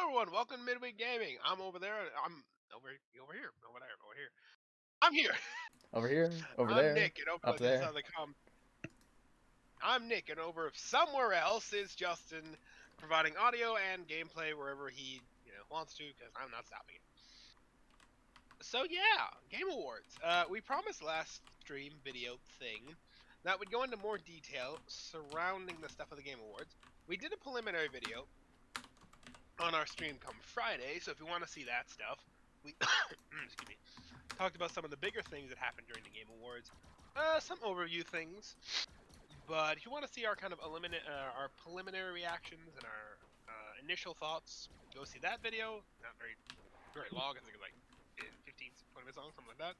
everyone, welcome to Midweek Gaming. I'm over there. I'm over here, over there, over here. I'm here. Over here, over I'm there, Nick, and over up on this there. other I'm Nick, and over somewhere else is Justin, providing audio and gameplay wherever he wants to, because I'm not stopping it. So yeah, Game Awards. We promised last stream video thing that would go into more detail surrounding the stuff of the Game Awards. We did a preliminary video on our stream come Friday, so if you want to see that stuff, we excuse me, talked about some of the bigger things that happened during the Game Awards, some overview things. But if you want to see our kind of our preliminary reactions and our initial thoughts, go see that video. Not very long. I think it's like 15, 20 minutes long, something like that.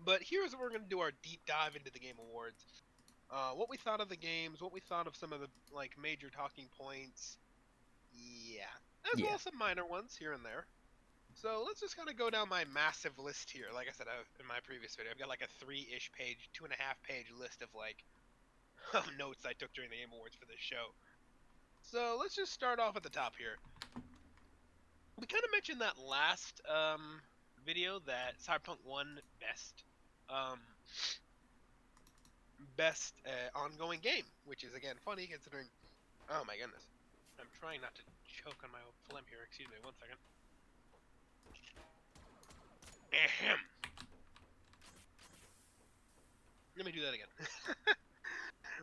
But here's what we're going to do: our deep dive into the Game Awards. What we thought of the games, what we thought of some of the major talking points. Yeah, as well Yeah. as some minor ones here and there. So let's just kind of go down my massive list here. Like I said in my previous video, I've got like a 3-ish page, 2.5 page list of of notes I took during the Game Awards for this show. So let's just start off at the top here. We kind of mentioned that last video that Cyberpunk won best ongoing game, which is again funny considering. Oh my goodness, I'm trying not to choke on my own phlegm here. Excuse me, one second. Ahem. Let me do that again.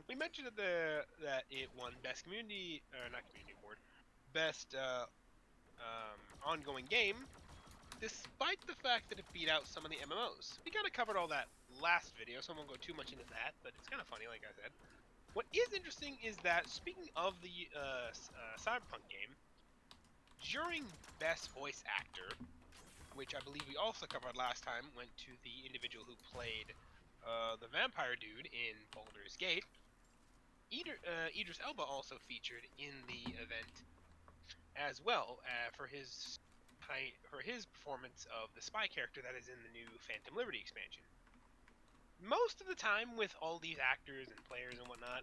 We mentioned that it won best community, or not community award, best ongoing game, despite the fact that it beat out some of the MMOs. We kind of covered all that last video, so I won't go too much into that, but it's kind of funny, like I said. What is interesting is that, speaking of the Cyberpunk game, during best voice actor, which I believe we also covered last time, went to the individual who played the vampire dude in Baldur's Gate. Idris Elba also featured in the event as well for his performance of the spy character that is in the new Phantom Liberty expansion. Most of the time, with all these actors and players and whatnot,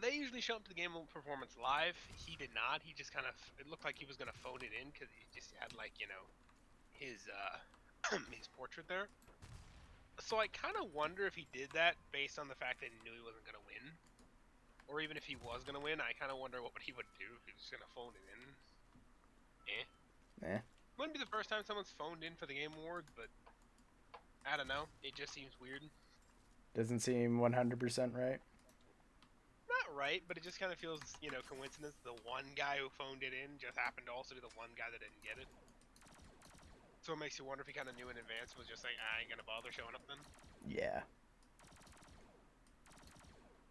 they usually show up to the game performance live. He did not. He just it looked like he was going to phone it in because he just had his his portrait there. So I kind of wonder if he did that based on the fact that he knew he wasn't going to win. Or even if he was going to win, I kind of wonder what he would do if he was going to phone it in. Eh. Wouldn't be the first time someone's phoned in for the Game Awards, but I don't know. It just seems weird. Doesn't seem 100% right. Not right, but it just kind of feels, coincidence. The one guy who phoned it in just happened to also be the one guy that didn't get it. So it makes you wonder if he kind of knew in advance, was just like, I ain't gonna bother showing up then. Yeah.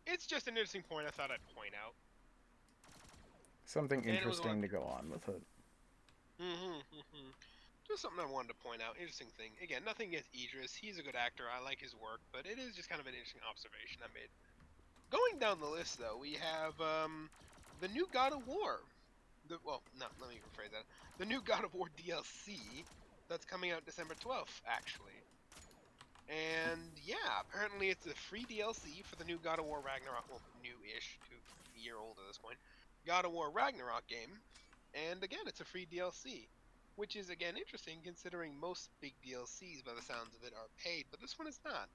It's just an interesting point I thought I'd point out. Something interesting to go on with it. Just something I wanted to point out. Interesting thing. Again, nothing against Idris. He's a good actor. I like his work, but it is just kind of an interesting observation I made. Going down the list, though, we have the new God of War. Let me rephrase that. The new God of War DLC that's coming out December 12th, actually. And yeah, apparently it's a free DLC for the new God of War Ragnarok, well, new-ish, 2-year-old at this point, God of War Ragnarok game. And again, it's a free DLC, which is again interesting considering most big DLCs, by the sounds of it, are paid, but this one is not.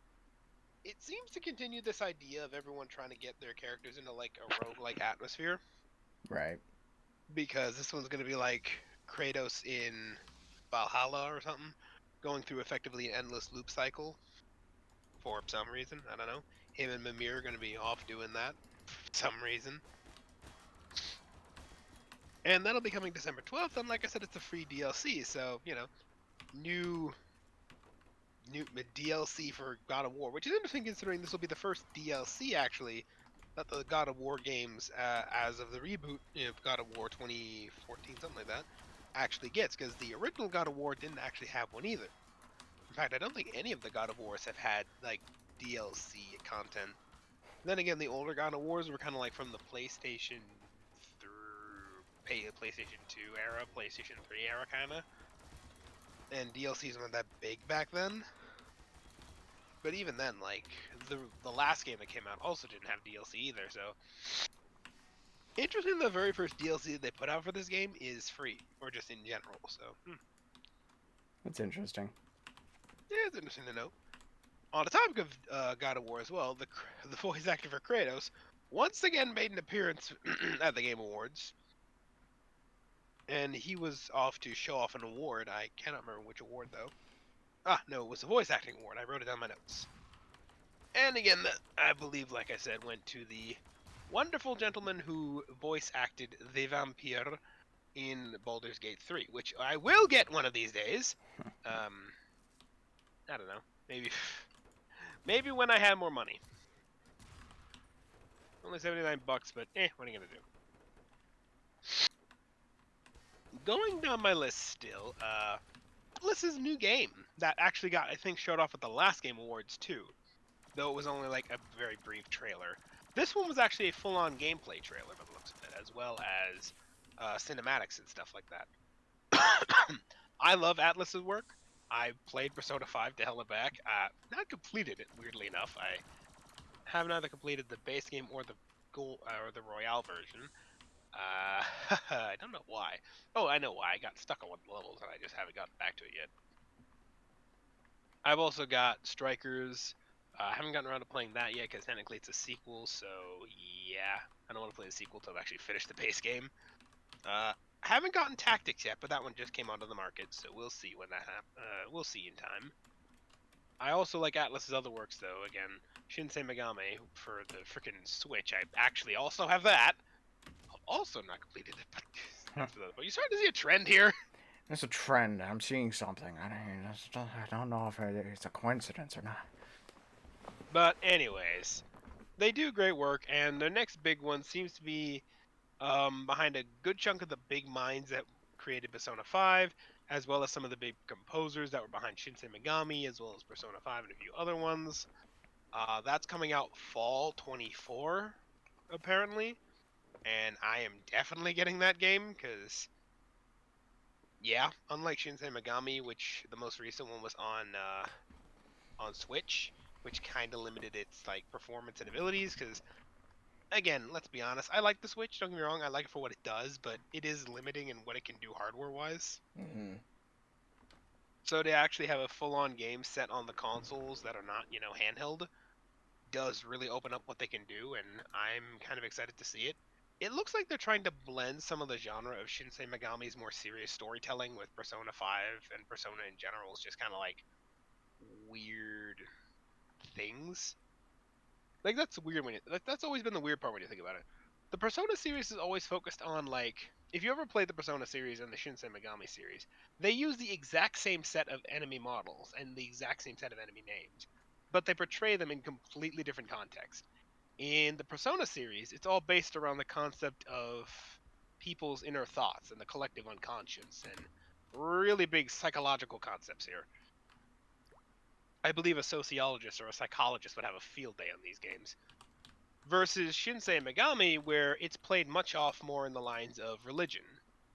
It seems to continue this idea of everyone trying to get their characters into like a roguelike atmosphere. Right. Because this one's going to be like Kratos in Valhalla or something, going through effectively an endless loop cycle for some reason. I don't know. Him and Mimir are going to be off doing that for some reason. And that'll be coming December 12th, and like I said, it's a free DLC, so, new DLC for God of War, which is interesting considering this will be the first DLC, actually, that the God of War games, as of the reboot of God of War 2014, something like that, actually gets, because the original God of War didn't actually have one either. In fact, I don't think any of the God of Wars have had, DLC content. Then again, the older God of Wars were kind of from the PlayStation through PlayStation 2 era, PlayStation 3 era, kind of. And DLCs weren't that big back then. But even then, the last game that came out also didn't have DLC either, so Interesting, the very first DLC they put out for this game is free, or just in general. So, That's interesting. yeah, it's interesting to know. On the topic of God of War as well, the voice actor for Kratos once again made an appearance at the Game Awards, and he was off to show off an award. I cannot remember which award though. Ah, no, it was a voice acting award. I wrote it down in my notes. And again, that I believe, like I said, went to the wonderful gentleman who voice acted the vampire in Baldur's Gate 3, which I will get one of these days. I don't know. Maybe when I have more money. Only $79, but what are you gonna do? Going down my list still, this is a new game that actually got, I think, showed off at the last Game Awards too, though it was only like a very brief trailer. This one was actually a full-on gameplay trailer by the looks of it, as well as cinematics and stuff like that. I love Atlus's work. I played Persona 5 to hell and back. Not completed it, weirdly enough. I have neither completed the base game or the goal or the Royale version. I don't know why. Oh, I know why. I got stuck on one of the levels and I just haven't gotten back to it yet. I've also got Strikers. I haven't gotten around to playing that yet because technically it's a sequel. So yeah, I don't want to play the sequel until I've actually finished the base game. I haven't gotten Tactics yet, but that one just came onto the market, so we'll see when that happens. We'll see in time. I also like Atlus's other works, though. Again, Shinsei Megami for the freaking Switch. I actually also have that. I've also not completed it, but you starting to see a trend here? There's a trend. I'm seeing something. I don't know if it's a coincidence or not. But anyways, they do great work, and their next big one seems to be behind a good chunk of the big minds that created Persona 5, as well as some of the big composers that were behind Shinsei Megami, as well as Persona 5 and a few other ones. That's coming out fall 24, apparently, and I am definitely getting that game because, yeah, unlike Shinsei Megami, which the most recent one was on Switch, which kind of limited its like performance and abilities. Because again, let's be honest, I like the Switch. Don't get me wrong, I like it for what it does, but it is limiting in what it can do hardware-wise. Mm-hmm. So to actually have a full-on game set on the consoles that are not, handheld, does really open up what they can do, and I'm kind of excited to see it. It looks like they're trying to blend some of the genre of Shinsei Megami's more serious storytelling with Persona 5 and Persona in general is just kind of like weird things. Like that's weird that's always been the weird part when you think about it. The Persona series is always focused on like if you ever played the Persona series and the Shinsei Megami series, they use the exact same set of enemy models and the exact same set of enemy names, but they portray them in completely different context. In the Persona series, it's all based around the concept of people's inner thoughts and the collective unconscious and really big psychological concepts here. I believe a sociologist or a psychologist would have a field day on these games. Versus Shinsei Megami, where it's played much off more in the lines of religion.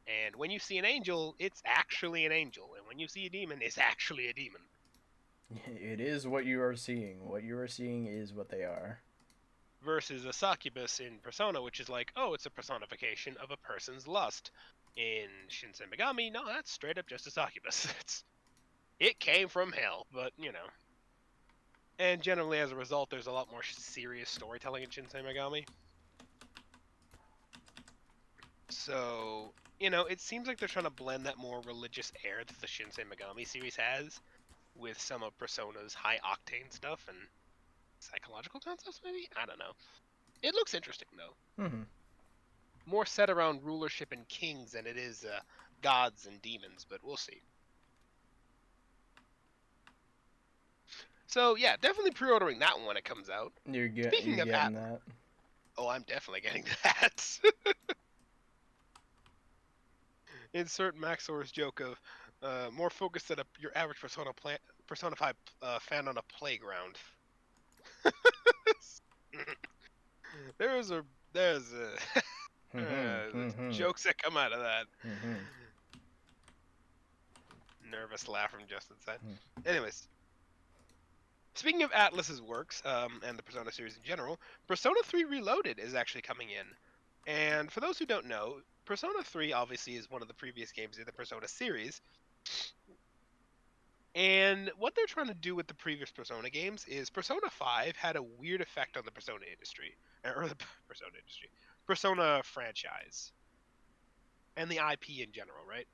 And when you see an angel, it's actually an angel. And when you see a demon, it's actually a demon. It is what you are seeing. What you are seeing is what they are. Versus a succubus in Persona, which is like, oh, it's a personification of a person's lust. In Shinsei Megami, no, that's straight up just a succubus. It came from hell, but, And generally, as a result, there's a lot more serious storytelling in Shinsei Megami. So, it seems like they're trying to blend that more religious air that the Shinsei Megami series has with some of Persona's high octane stuff and psychological concepts, maybe? I don't know. It looks interesting, though. Mm-hmm. More set around rulership and kings than it is gods and demons, but we'll see. So, yeah, definitely pre ordering that one when it comes out. You're Speaking of getting that. Oh, I'm definitely getting that. Insert Maxor's joke of more focused than your average Persona 5 fan on a playground. there's a Mm-hmm. jokes that come out of that. Mm-hmm. Nervous laugh from Justin side. Anyways, speaking of Atlus's works and the Persona series in general, Persona 3 Reloaded is actually coming in. And for those who don't know, Persona 3 obviously is one of the previous games in the Persona series. And what they're trying to do with the previous Persona games is Persona 5 had a weird effect on the Persona industry, or the Persona industry, Persona franchise, and the IP in general, right?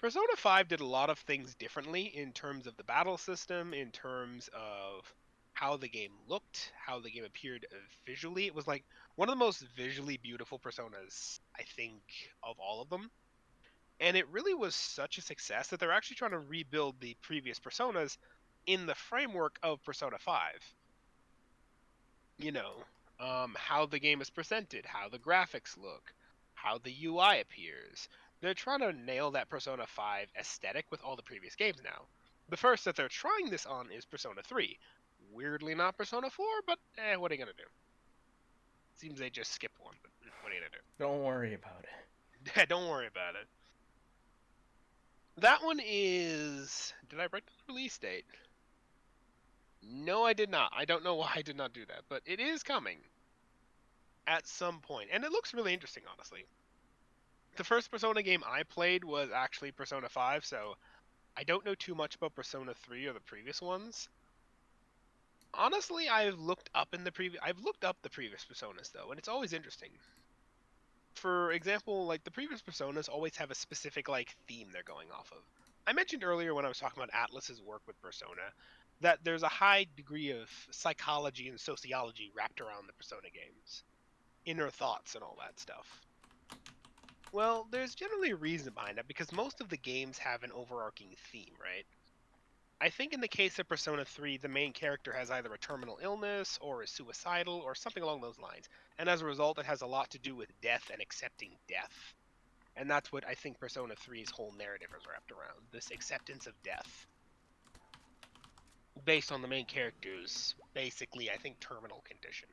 Persona 5 did a lot of things differently in terms of the battle system, in terms of how the game looked, how the game appeared visually. It was like one of the most visually beautiful Personas, I think, of all of them. And it really was such a success that they're actually trying to rebuild the previous Personas in the framework of Persona 5. You know, how the game is presented, how the graphics look, how the UI appears. They're trying to nail that Persona 5 aesthetic with all the previous games now. The first that they're trying this on is Persona 3. Weirdly not Persona 4, but what are you gonna do? Seems they just skipped one, but what are you gonna Don't worry about it. do? Don't worry about it. That one is. Did I write the release date? No, I did not. I don't know why I did not do that, but it is coming at some point, and it looks really interesting, honestly. The first Persona game I played was actually Persona 5, so I don't know too much about Persona 3 or the previous ones. Honestly, I've looked up the previous Personas though, and it's always interesting. For example, like the previous Personas always have a specific like theme they're going off of. I mentioned earlier when I was talking about Atlus's work with Persona that there's a high degree of psychology and sociology wrapped around the Persona games, inner thoughts and all that stuff. Well, there's generally a reason behind that because most of the games have an overarching theme, right? I think in the case of Persona 3, the main character has either a terminal illness or is suicidal or something along those lines. And as a result, it has a lot to do with death and accepting death. And that's what I think Persona 3's whole narrative is wrapped around, this acceptance of death. Based on the main character's, basically, I think, terminal condition.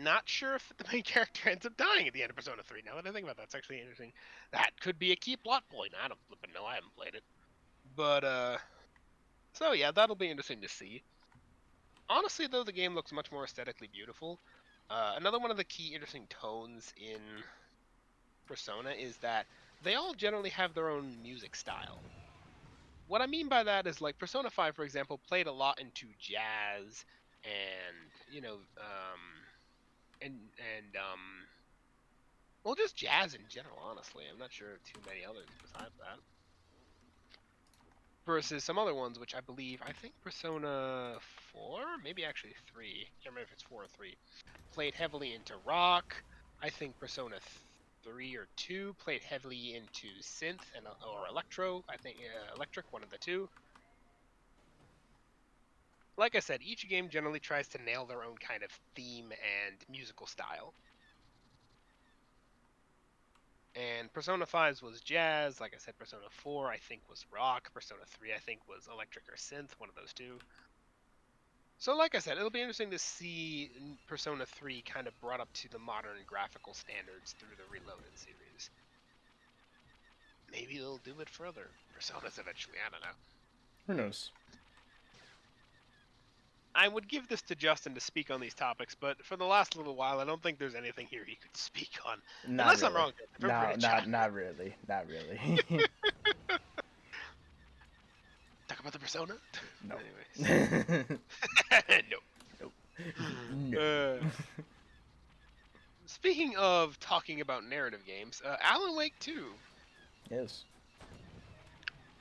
Not sure if the main character ends up dying at the end of Persona 3. Now that I think about that, it's actually interesting. That could be a key plot point. I don't flippin' know. I haven't played it. But, so yeah, that'll be interesting to see. Honestly, though, the game looks much more aesthetically beautiful. Another one of the key interesting tones in Persona is that they all generally have their own music style. What I mean by that is like Persona 5, for example, played a lot into jazz and and well, just jazz in general. Honestly, I'm not sure of too many others besides that. Versus some other ones, which I think Persona 4, maybe actually 3. Can't remember if it's 4 or 3. Played heavily into rock. I think Persona 3 or 2 played heavily into synth and or electro. I think electric, one of the two. Like I said, each game generally tries to nail their own kind of theme and musical style. And Persona 5's was jazz. Like I said, Persona 4 I think was rock. Persona 3 I think was electric or synth, one of those two. So like I said, it'll be interesting to see Persona 3 kind of brought up to the modern graphical standards through the Reloaded series. Maybe they'll do it for other Personas eventually, I don't know. Who knows? I would give this to Justin to speak on these topics, but for the last little while, I don't think there's anything here he could speak on. Not Unless really. I'm wrong. No, not really. Not really. Talk about the Persona? No. Anyways. No. Nope. No. Speaking of talking about narrative games, Alan Wake 2. Yes.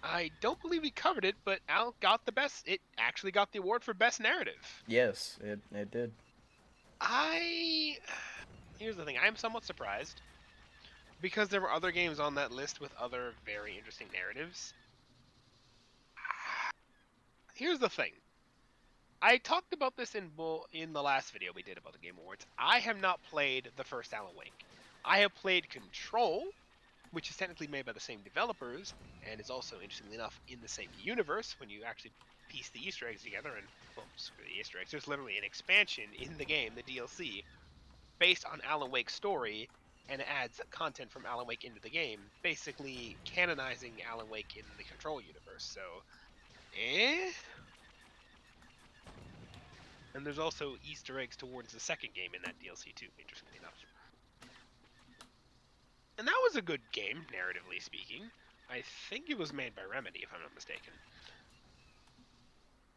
I don't believe we covered it, but Al got the best. It actually got the award for best narrative. Yes, it did. Here's the thing. I am somewhat surprised because there were other games on that list with other very interesting narratives. Here's the thing. I talked about this in the last video we did about the Game Awards. I have not played the first Alan Wake. I have played Control, which is technically made by the same developers, and is also, interestingly enough, in the same universe when you actually piece the Easter eggs together. And, well, screw the Easter eggs, there's literally an expansion in the game, the DLC, based on Alan Wake's story, and it adds content from Alan Wake into the game, basically canonizing Alan Wake in the Control universe. So, And there's also Easter eggs towards the second game in that DLC too, interestingly enough. And that was a good game, narratively speaking. I think it was made by Remedy, if I'm not mistaken.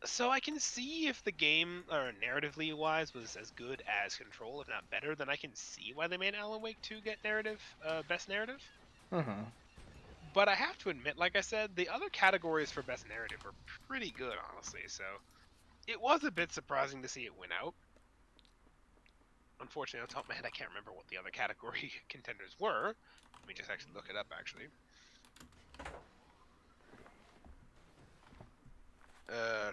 So I can see if the game, or narratively wise, was as good as Control, if not better, then I can see why they made Alan Wake 2 get best narrative. Mm-hmm. But I have to admit, like I said, the other categories for best narrative were pretty good, honestly. So it was a bit surprising to see it win out. Unfortunately, on top of my head, I can't remember what the other category contenders were. Let me just actually look it up, actually. Uh,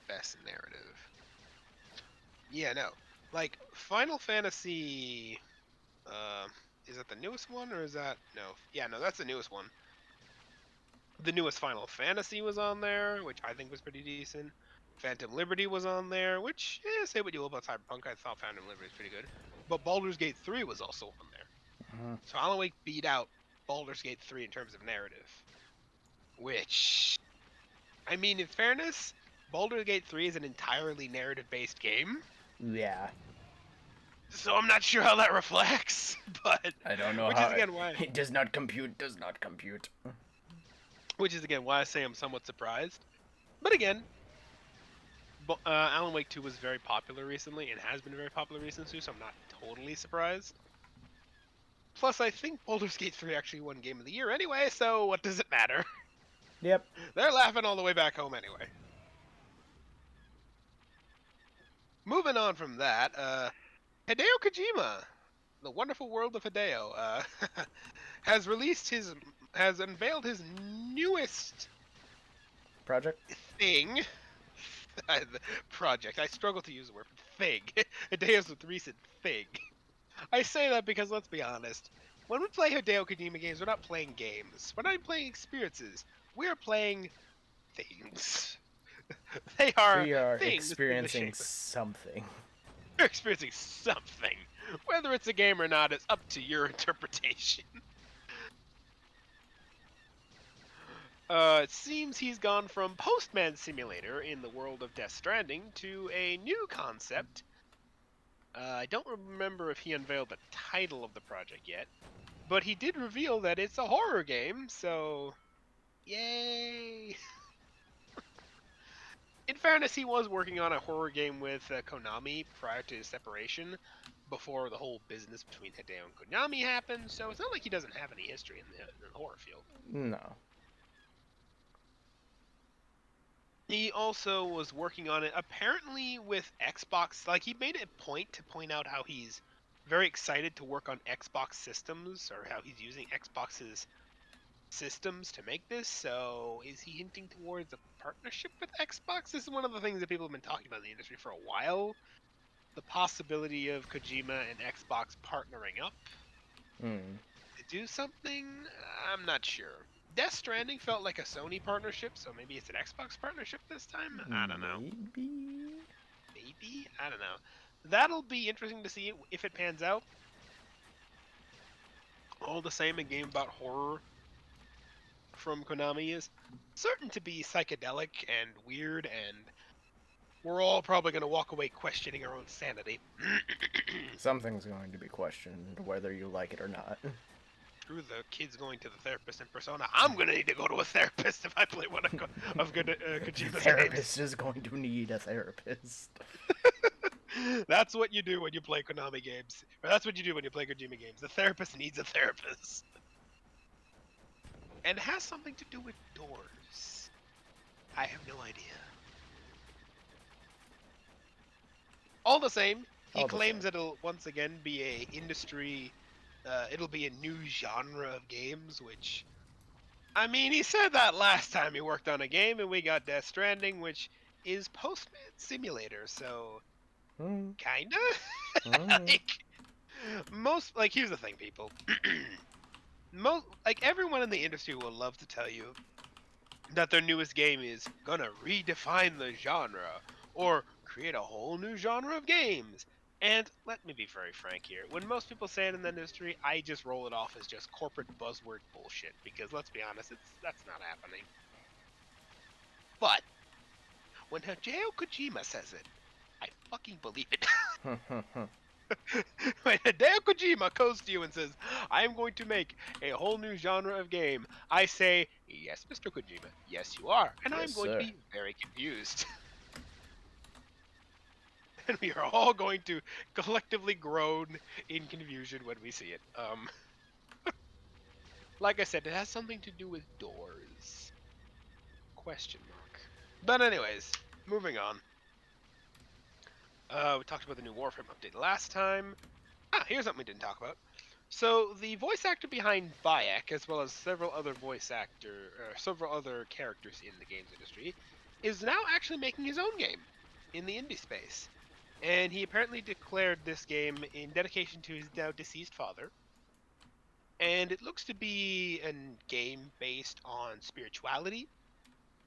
best narrative. Yeah, no. Like, Final Fantasy... is that the newest one, or is that... No. Yeah, no, that's the newest one. The newest Final Fantasy was on there, which I think was pretty decent. Phantom Liberty was on there, which, say what you will about Cyberpunk, I thought Phantom Liberty was pretty good. But Baldur's Gate 3 was also on there. Mm-hmm. So Alan Wake beat out Baldur's Gate 3 in terms of narrative. Which, I mean, in fairness, Baldur's Gate 3 is an entirely narrative-based game. Yeah. So I'm not sure how that reflects, but... I don't know which how... is, again, why... It does not compute, does not compute. Which is, again, why I say I'm somewhat surprised. But again, Alan Wake 2 was very popular recently, and has been very popular recently, so I'm not totally surprised. Plus, I think Baldur's Gate 3 actually won Game of the Year anyway, so what does it matter? Yep. They're laughing all the way back home anyway. Moving on from that, Hideo Kojima, the wonderful world of Hideo, has unveiled his newest Project? thing. Project. I struggle to use the word thing. Hideo's recent thing. I say that because, let's be honest, when we play Hideo Kojima games, we're not playing games. We're not playing experiences. We're playing things. They are We are things experiencing something. You're experiencing something. Whether it's a game or not is up to your interpretation. It seems he's gone from Postman Simulator in the world of Death Stranding to a new concept. I don't remember if he unveiled the title of the project yet, but he did reveal that it's a horror game, so yay! In fairness, he was working on a horror game with Konami prior to his separation, before the whole business between Hideo and Konami happened, so it's not like he doesn't have any history in the horror field. No. He also was working on it, apparently with Xbox. Like, he made it a point to point out how he's very excited to work on Xbox systems, or how he's using Xbox's systems to make this. So, is he hinting towards a partnership with Xbox? This is one of the things that people have been talking about in the industry for a while. The possibility of Kojima and Xbox partnering up to do something? I'm not sure. Death Stranding felt like a Sony partnership, so maybe it's an Xbox partnership this time? I don't know. Maybe? I don't know. That'll be interesting to see if it pans out. All the same, a game about horror from Konami is certain to be psychedelic and weird, and we're all probably going to walk away questioning our own sanity. Something's going to be questioned, whether you like it or not. Screw the kids going to the therapist in Persona. I'm going to need to go to a therapist if I play one of good Kojima's Therapist is going to need a therapist. That's what you do when you play Konami games. Or that's what you do when you play Kojima games. The therapist needs a therapist. And it has something to do with doors. I have no idea. All the same, he claims it'll once again be a industry... it'll be a new genre of games, which... I mean, he said that last time he worked on a game, and we got Death Stranding, which is Postman Simulator, so... Kinda? Here's the thing, people. Everyone in the industry will love to tell you that their newest game is gonna redefine the genre, or create a whole new genre of games. And let me be very frank here. When most people say it in the industry, I just roll it off as just corporate buzzword bullshit. Because let's be honest, that's not happening. But when Hideo Kojima says it, I fucking believe it. When Hideo Kojima goes to you and says, "I'm going to make a whole new genre of game," I say, "Yes, Mr. Kojima. Yes, you are," and Yes, I'm going to sir. be very confused. And we are all going to collectively groan in confusion when we see it. Like I said, it has something to do with doors. Question mark. But anyways, moving on. We talked about the new Warframe update last time. Here's something we didn't talk about. So the voice actor behind Bayek, as well as several other several other characters in the games industry, is now actually making his own game in the indie space. And he apparently declared this game in dedication to his now deceased father. And it looks to be a game based on spirituality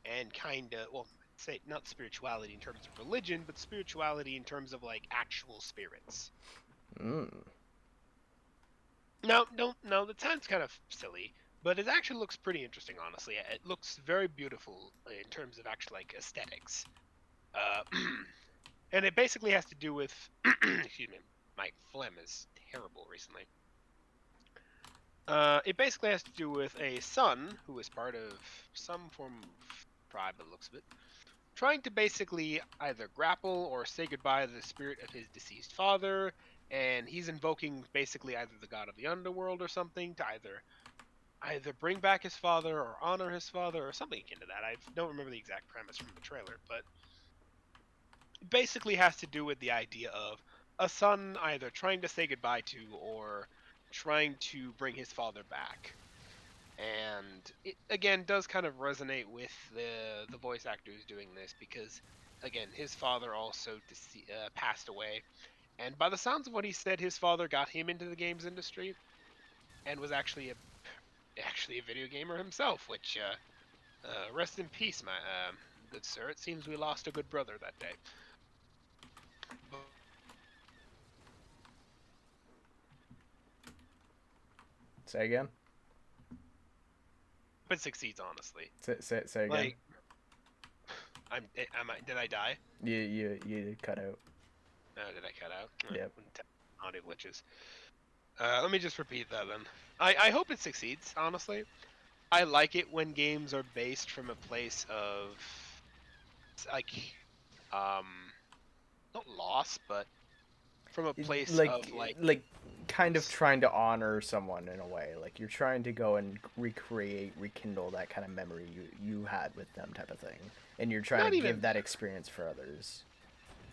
and kind of, well, say not spirituality in terms of religion, but spirituality in terms of like actual spirits. Mm. No, don't. No, that sounds kind of silly, but it actually looks pretty interesting. Honestly, it looks very beautiful in terms of actual like aesthetics. Uh, and it basically has to do with, excuse me, my phlegm is terrible recently. It basically has to do with a son who is part of some form of tribe, by the looks of it, trying to basically either grapple or say goodbye to the spirit of his deceased father, and he's invoking basically either the god of the underworld or something to either bring back his father or honor his father or something akin to that. I don't remember the exact premise from the trailer, but it basically has to do with the idea of a son either trying to say goodbye to or trying to bring his father back. And it again does kind of resonate with the voice actors doing this because again his father also passed away, and by the sounds of what he said, his father got him into the games industry and was actually a video gamer himself, which rest in peace, my good sir. It seems we lost a good brother that day. Say again. But it succeeds, honestly. Say again. Like, did I die? You cut out. Did I cut out? Yep. Audio glitches. Let me just repeat that then. I hope it succeeds, honestly. I like it when games are based from a place of, like, um, not loss, but from a place of, Like kind of trying to honor someone in a way. Like you're trying to go and rekindle that kind of memory you had with them type of thing. And you're trying not to even give that experience for others.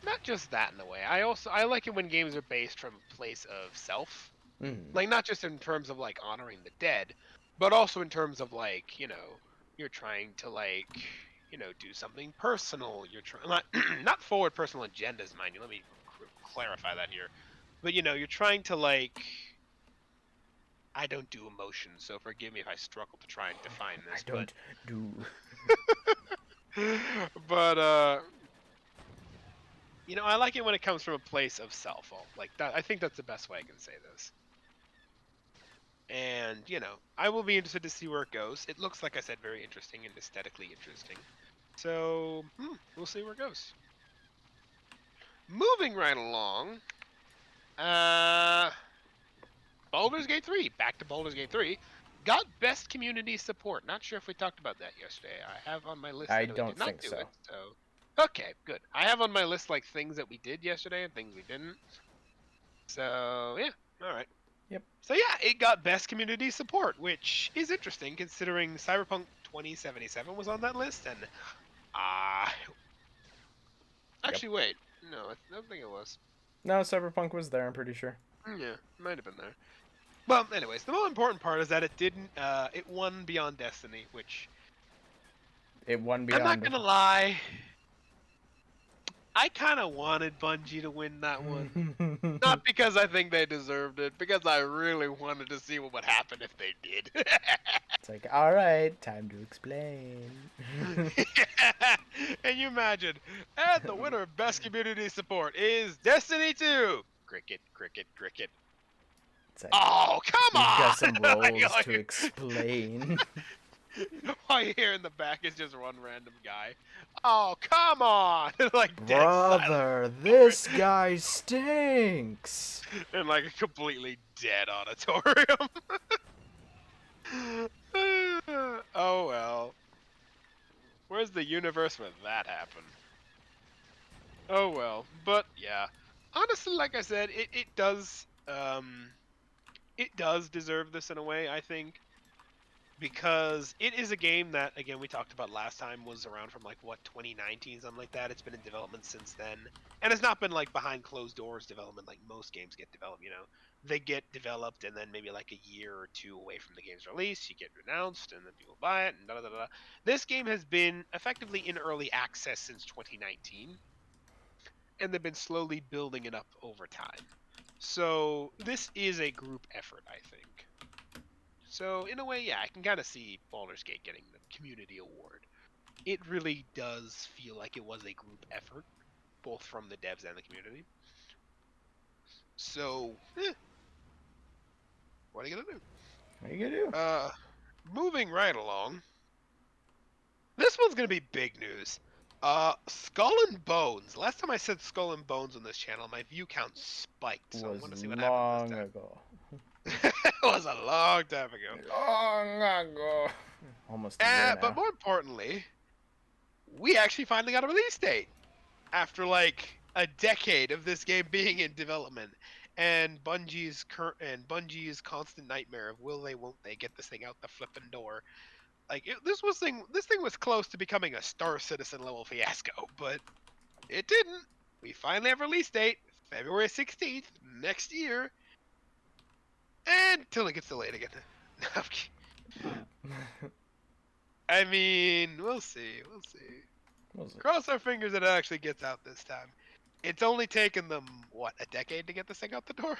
not just that in a way. I like it when games are based from a place of self. Mm. Like not just in terms of like honoring the dead, but also in terms of like, you're trying to like, do something personal. You're trying not forward personal agendas, mind you. Let me clarify that here. But you're trying to like I don't do emotions, so forgive me if I struggle to try and define I this, don't do. but I like it when it comes from a place of self. Like that, I think that's the best way I can say this. And I will be interested to see where it goes. It looks, like I said, very interesting and aesthetically interesting. So we'll see where it goes. Moving right along, uh, Baldur's Gate 3. Back to Baldur's Gate 3. Got best community support. Not sure if we talked about that yesterday. I have on my list I that we did don't not think do so. it. So okay, good. I have on my list like things that we did yesterday and things we didn't. So yeah, all right. Yep. So yeah, it got best community support, which is interesting considering Cyberpunk 2077 was on that list, and uh Yep. actually wait, no, I don't think it was. No, Cyberpunk was there. I'm pretty sure. Yeah, might have been there. Well, anyways, the most important part is that it didn't. It won Beyond Destiny, which It won I'm not beyond. gonna lie, I kind of wanted Bungie to win that one. Not because I think they deserved it, because I really wanted to see what would happen if they did. It's like, all right, time to explain. And you imagine, and the winner of Best Community Support is Destiny 2. Cricket, cricket, cricket. It's like, Oh, come we've on! got some Like, roles to explain. all you hear in the back is just one random guy. Oh, come on! Like dead silence Brother, for this guy stinks. it. In like a completely dead auditorium. Oh well. Where's the universe where that happened? Oh well. But yeah. Honestly, like I said, it does deserve this in a way, I think. Because it is a game that, again, we talked about last time, was around from like what, 2019, something like that. It's been in development since then, and it's not been like behind closed doors development like most games get developed. They get developed and then maybe like a year or two away from the game's release, you get announced, and then people buy it, and da da da da. This game has been effectively in early access since 2019, and they've been slowly building it up over time. So this is a group effort, I think. So in a way, yeah, I can kind of see Baldur's Gate getting the community award. It really does feel like it was a group effort, both from the devs and the community. So, what are you gonna do? What are you gonna do? Moving right along. This one's gonna be big news. Skull and Bones. Last time I said Skull and Bones on this channel, my view count spiked. So I Was want to see what happens long this ago. time. It was a long time ago. Long ago. Almost a year now. But more importantly, we actually finally got a release date after like a decade of this game being in development, and Bungie's constant nightmare of will they, won't they get this thing out the flipping door. Like this thing was close to becoming a Star Citizen level fiasco, but it didn't. We finally have a release date, February 16th next year, and until it gets delayed again. I mean, we'll see. Cross our fingers that it actually gets out this time. It's only taken them, what, a decade to get this thing out the door?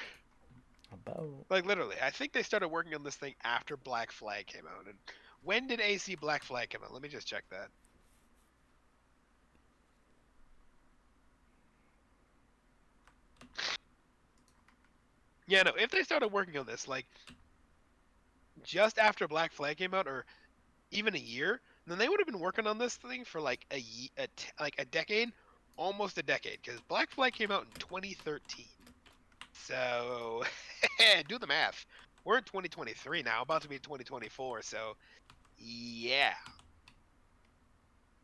About. Like, literally. I think they started working on this thing after Black Flag came out. And when did AC Black Flag come out? Let me just check that. Yeah, no, if they started working on this, like, just after Black Flag came out, or even a year, then they would have been working on this thing for, like, a decade, almost a decade, because Black Flag came out in 2013. So, do the math. We're in 2023 now, about to be 2024, so, yeah.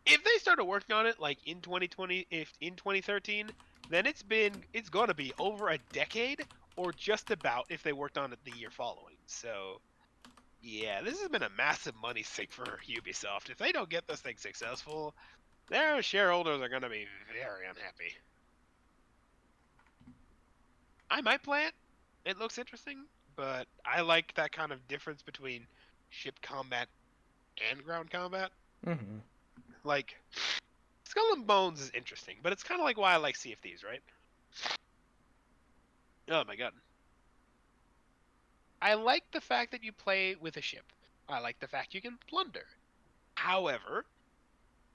If they started working on it, like, in 2020, if in 2013, then it's gonna be over a decade, or just about if they worked on it the year following. So, yeah, this has been a massive money sink for Ubisoft. If they don't get this thing successful, their shareholders are gonna be very unhappy. I might play it. It looks interesting, but I like that kind of difference between ship combat and ground combat. Mm-hmm. Like, Skull and Bones is interesting, but it's kind of like why I like Sea of Thieves, right? Oh my god. I like the fact that you play with a ship. I like the fact you can plunder. However,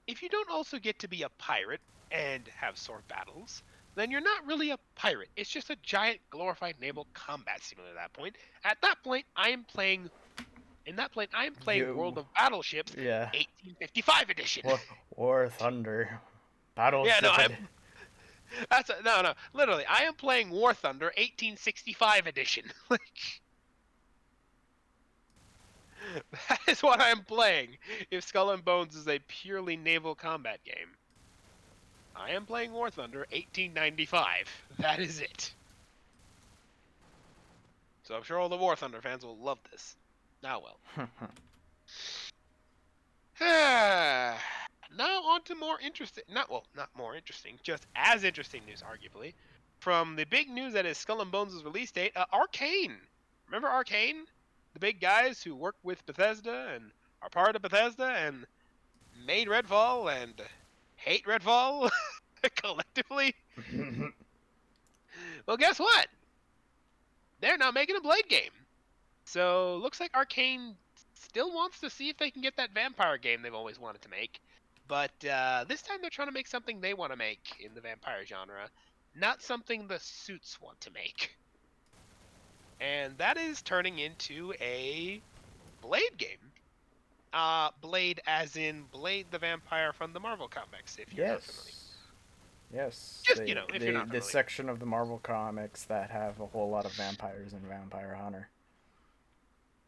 if you don't also get to be a pirate and have sword battles, then you're not really a pirate. It's just a giant glorified naval combat simulator at that point. At that point, I am playing World of Battleships, Yeah. 1855 edition. War Thunder. Battleship. Yeah, no, no. Literally, I am playing War Thunder, 1865 edition. Like, that is what I am playing. If Skull and Bones is a purely naval combat game, I am playing War Thunder 1895. That is it. So I'm sure all the War Thunder fans will love this. Now, well. Now on to more interesting, not more interesting, just as interesting news, arguably, from the big news that is Skull and Bones' release date. Arcane. Remember Arcane? The big guys who work with Bethesda and are part of Bethesda and made Redfall and hate Redfall collectively. Well, guess what? They're now making a Blade game. So looks like Arcane still wants to see if they can get that vampire game they've always wanted to make. But this time they're trying to make something they want to make in the vampire genre, not something the suits want to make. And that is turning into a Blade game. Blade as in Blade the Vampire from the Marvel comics, if you're not familiar. Yes. Yes. Just, if you're not The familiar. section of the Marvel comics that have a whole lot of vampires and Vampire Hunter.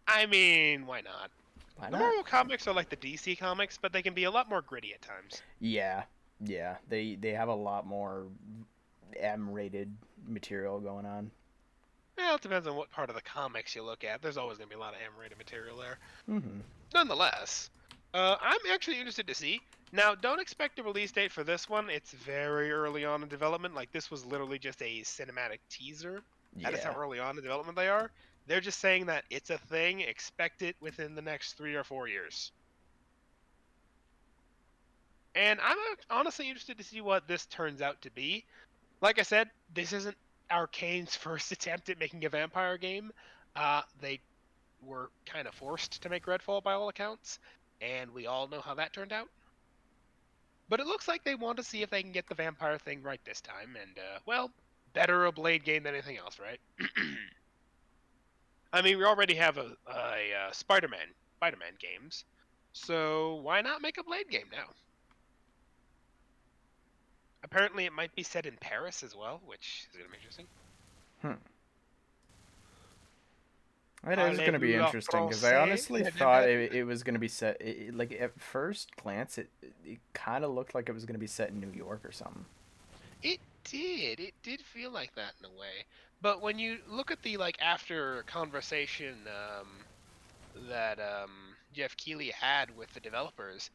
I mean, why not? Why The not? Marvel comics are like the DC comics, but they can be a lot more gritty at times. Yeah. Yeah. They have a lot more M-rated material going on. Well, it depends on what part of the comics you look at. There's always going to be a lot of M-rated material there. Mm-hmm. Nonetheless, I'm actually interested to see. Now, don't expect a release date for this one. It's very early on in development. Like, this was literally just a cinematic teaser. That is how Yeah. early on in development they are. They're just saying that it's a thing. Expect it within the next 3 or 4 years. And I'm honestly interested to see what this turns out to be. Like I said, this isn't Arcane's first attempt at making a vampire game. They were kind of forced to make Redfall by all accounts, and we all know how that turned out. But it looks like they want to see if they can get the vampire thing right this time, and, well, better a Blade game than anything else, right? I mean, we already have a Spider-Man games, so why not make a Blade game now? Apparently, it might be set in Paris as well, which is going to be interesting. It is going to be interesting because I honestly thought it was going to be set. Like at first glance, it kind of looked like it was going to be set in New York or something. It did. It did feel like that in a way. But when you look at the after conversation that Jeff Keighley had with the developers,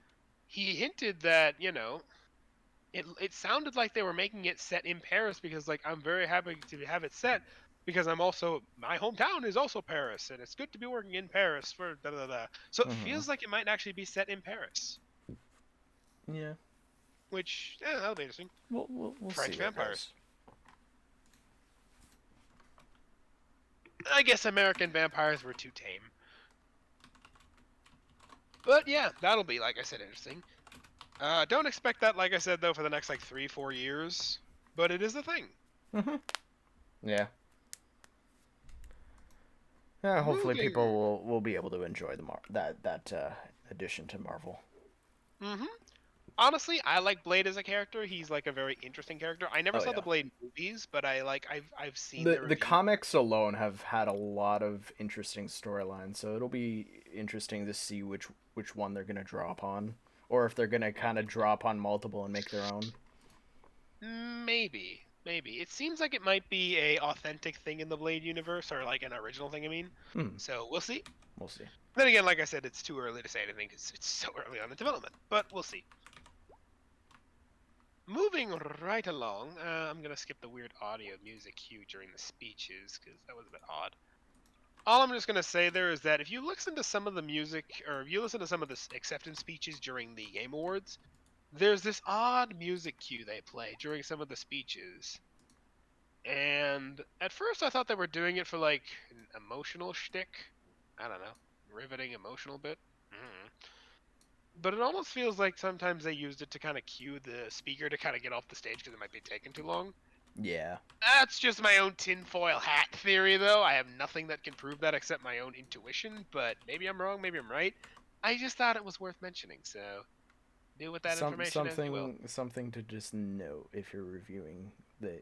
he hinted that it sounded like they were making it set in Paris because I'm very happy to have it set because my hometown is also Paris and it's good to be working in Paris for da da da. So it feels like it might actually be set in Paris. Yeah. Which that'll be interesting. We'll French see vampires. I guess American vampires were too tame. But yeah, that'll be, like I said, interesting. Don't expect that, like I said, though, for the next 3-4 years. But it is a thing. Yeah. Yeah. Hopefully, people will be able to enjoy that addition to Marvel. Honestly, I like Blade as a character. He's a very interesting character. I never saw the Blade movies, but I've seen the comics alone have had a lot of interesting storylines, so it'll be interesting to see which one they're gonna draw upon, or if they're gonna kind of draw upon multiple and make their own. Maybe. It seems like it might be a authentic thing in the Blade universe, or an original thing. I mean, so we'll see. We'll see. Then again, like I said, it's too early to say anything because it's so early on in development. But we'll see. Moving right along, I'm going to skip the weird audio music cue during the speeches, because that was a bit odd. All I'm just going to say there is that if you listen to some of the music, or if you listen to some of the acceptance speeches during the Game Awards, there's this odd music cue they play during some of the speeches. And at first I thought they were doing it for, an emotional shtick. I don't know. Riveting emotional bit. But it almost feels like sometimes they used it to kind of cue the speaker to kind of get off the stage because it might be taking too long. Yeah. That's just my own tinfoil hat theory, though. I have nothing that can prove that except my own intuition, but maybe I'm wrong, maybe I'm right. I just thought it was worth mentioning, so do with that information as you will. Something to just note if you're reviewing the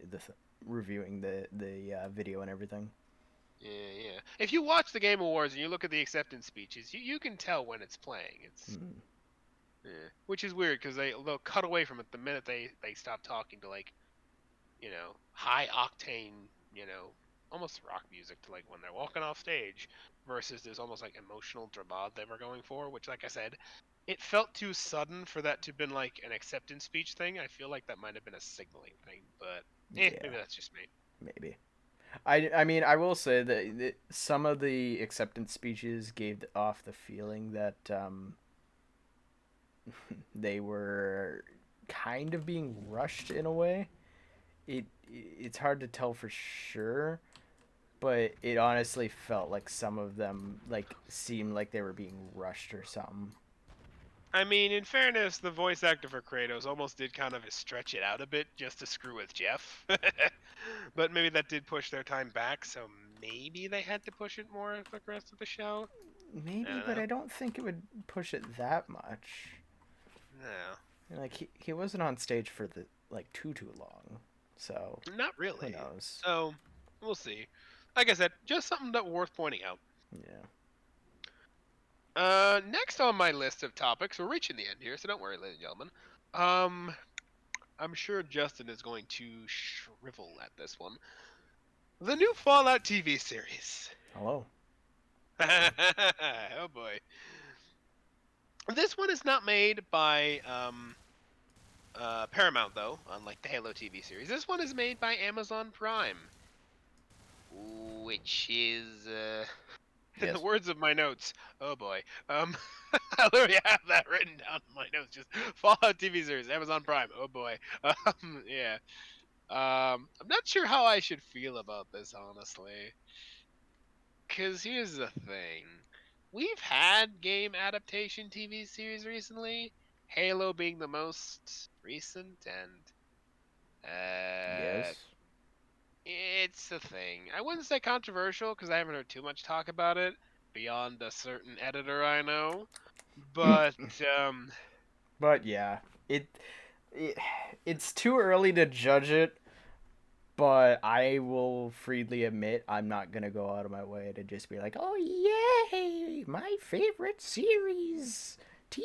video and everything. Yeah. If you watch the Game Awards and you look at the acceptance speeches, you can tell when it's playing. It's which is weird because they'll cut away from it the minute they stop talking to high octane, almost rock music to when they're walking off stage versus this almost emotional dramade they were going for, which like I said, it felt too sudden for that to have been an acceptance speech thing. I feel like that might have been a signaling thing, but maybe that's just me. Maybe. I mean, I will say that some of the acceptance speeches gave off the feeling that they were kind of being rushed in a way. It's hard to tell for sure, but it honestly felt like some of them like seemed like they were being rushed or something. I mean, in fairness, the voice actor for Kratos almost did kind of stretch it out a bit just to screw with Jeff. But maybe that did push their time back, so maybe they had to push it more for the rest of the show. I Maybe, don't but know. I don't think it would push it that much. No, Like he wasn't on stage for the like too long, so not who really. knows? So, we'll see. Like I said, just something that worth pointing out. Yeah. Next on my list of topics, we're reaching the end here, so don't worry, ladies and gentlemen. Um, I'm sure Justin is going to shrivel at this one. The new Fallout TV series. Hello. Oh boy. This one is not made by Paramount though, unlike the Halo TV series. This one is made by Amazon Prime, which is in the Yes. words of my notes. Oh boy. I literally have that written down in my notes. Just Fallout TV series, Amazon Prime. Oh boy. Yeah. I'm not sure how I should feel about this honestly. Cause here's the thing. We've had game adaptation TV series recently, Halo being the most recent, and Yes. it's a thing. I wouldn't say controversial because I haven't heard too much talk about it beyond a certain editor I know. But But yeah, it, it it's too early to judge it, but I will freely admit I'm not gonna go out of my way to just be like, oh yay, my favorite series, TV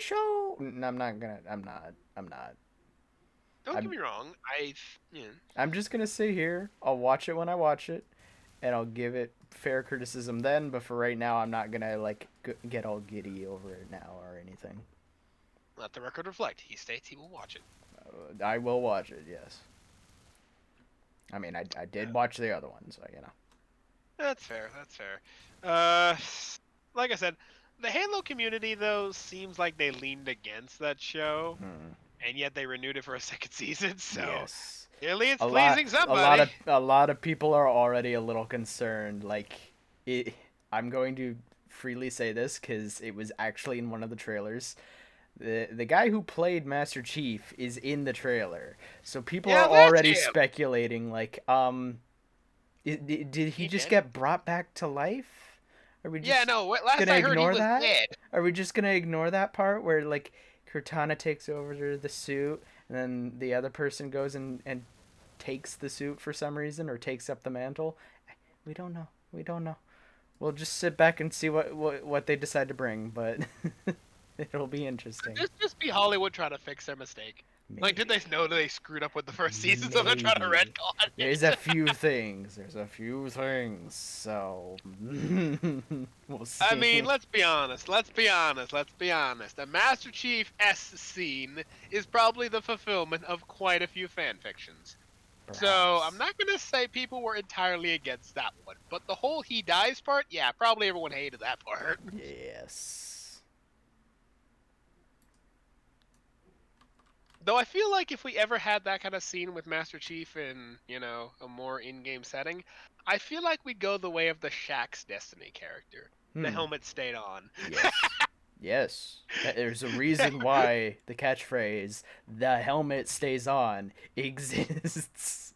show. I'm not gonna. I'm not. I'm not. don't get I'm me wrong, yeah, I'm just gonna sit here. I'll watch it when I watch it, and I'll give it fair criticism then. But for right now, I'm not gonna like get all giddy over it now or anything. let the record reflect. He states he will watch it. I will watch it. Yes. I mean, I did watch the other one, so you know. That's fair. That's fair. Uh, like I said, the Halo community though seems like they leaned against that show, Hmm. and yet they renewed it for a second season. So Yes. clearly, it's A lot. pleasing somebody. A lot of people are already a little concerned. Like, it. I'm going to freely say this because it was actually in one of the trailers. The guy who played Master Chief is in the trailer, so people are Yeah, that's already him. speculating. Like, did he He just did. get brought back to life? Are we Yeah, just no. Last gonna I heard, he ignore was that? dead. Are we just gonna ignore that part where like Cortana takes over the suit and then the other person goes and takes the suit for some reason or takes up the mantle? We don't know. We don't know. We'll just sit back and see what they decide to bring, but it'll be Could interesting. this just be Hollywood trying to fix their mistake? Like, did they Maybe. know that they screwed up with the first season, so they're trying to Maybe. retcon There's a it? few things. There's a few things. So we'll I see. mean, let's be honest. Let's be honest. Let's be honest. A Master Chief S scene is probably the fulfillment of quite a few fan fictions. So I'm Perhaps. not gonna say people were entirely against that one, but the whole he dies part, yeah, probably everyone hated that part. Yes. Though I feel like if we ever had that kind of scene with Master Chief in, you know, a more in-game setting, I feel like we'd go the way of the Shaxx Destiny character. The Hmm. helmet stayed on. Yes. Yes. There's a reason why the catchphrase "the helmet stays on" exists.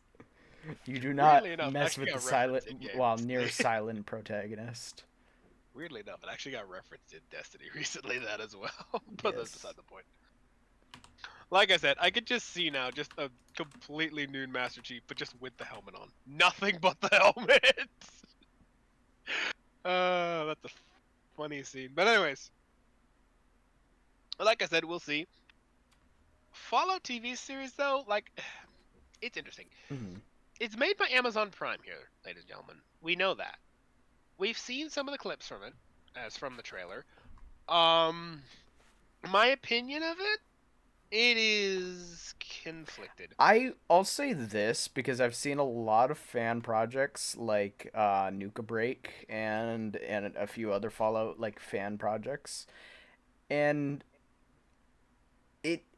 You do not Weirdly enough, it mess actually with the got referenced silent, in game well, near recently. silent protagonist. Weirdly enough, it actually got referenced in Destiny recently, that as well. But that's Yes. beside the point. Like I said, I could just see now just a completely nude Master Chief, but just with the helmet on. Nothing but the helmet! That's a funny scene. But anyways, like I said, we'll see. Fallout TV series, though, like, it's interesting. Mhm. It's made by Amazon Prime here, ladies and gentlemen. We know that. We've seen some of the clips from it, as from the trailer. Um, my opinion of it, it is conflicted. I'll say this because I've seen a lot of fan projects like Nuka Break and a few other Fallout like fan projects, and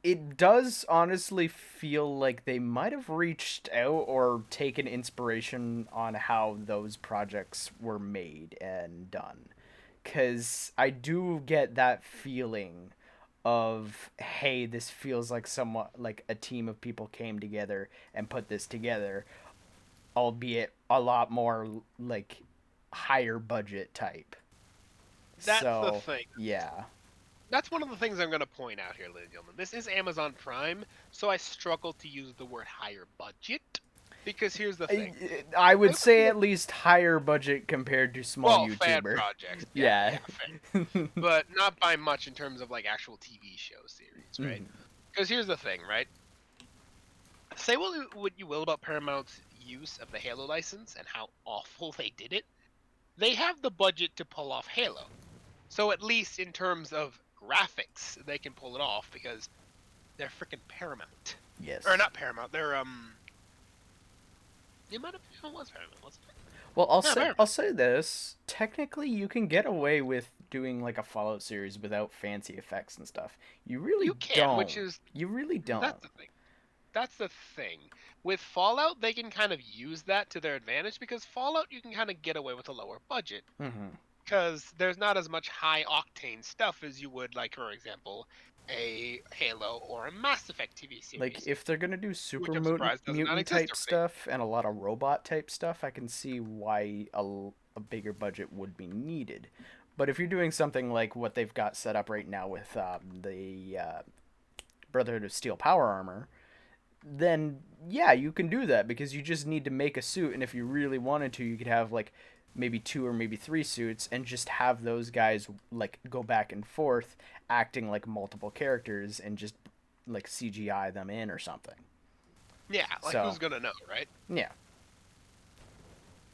it does honestly feel like they might have reached out or taken inspiration on how those projects were made and done. Cause I do get that feeling of, hey, this feels like somewhat like a team of people came together and put this together, albeit a lot more like higher budget type. That's the So thing. yeah. That's one of the things I'm going to point out here, ladies and gentlemen. This is Amazon Prime, so I struggle to use the word higher budget because here's the thing. I would Look at say the- at least higher budget compared to small Well, fan YouTuber. projects, Yeah. fair. But not by much in terms of like actual TV show series, right? Mhm. Because here's the thing, right? Say what you will about Paramount's use of the Halo license and how awful they did it. They have the budget to pull off Halo. So at least in terms of graphics, they can pull it off because they're freaking Paramount. Yes. Or not Paramount, they're it might have been, it was Paramount, wasn't it? Well, I'll No, say Paramount. I'll say this. Technically, you can get away with doing like a Fallout series without fancy effects and stuff. You really You can, don't. which is You really don't. that's the thing. That's the thing. With Fallout, they can kind of use that to their advantage because Fallout you can kind of get away with a lower budget Hmm. because there's not as much high octane stuff as you would, like, for example, a Halo or a Mass Effect TV series. Like if they're gonna do super I'm surprised does not mutant exist type already. stuff and a lot of robot type stuff, I can see why a bigger budget would be needed. But if you're doing something like what they've got set up right now with the Brotherhood of Steel power armor, then yeah, you can do that because you just need to make a suit, and if you really wanted to, you could have like maybe two or maybe three suits and just have those guys like go back and forth acting like multiple characters and just like CGI them in or something. Yeah, like So- who's gonna know, right? Yeah.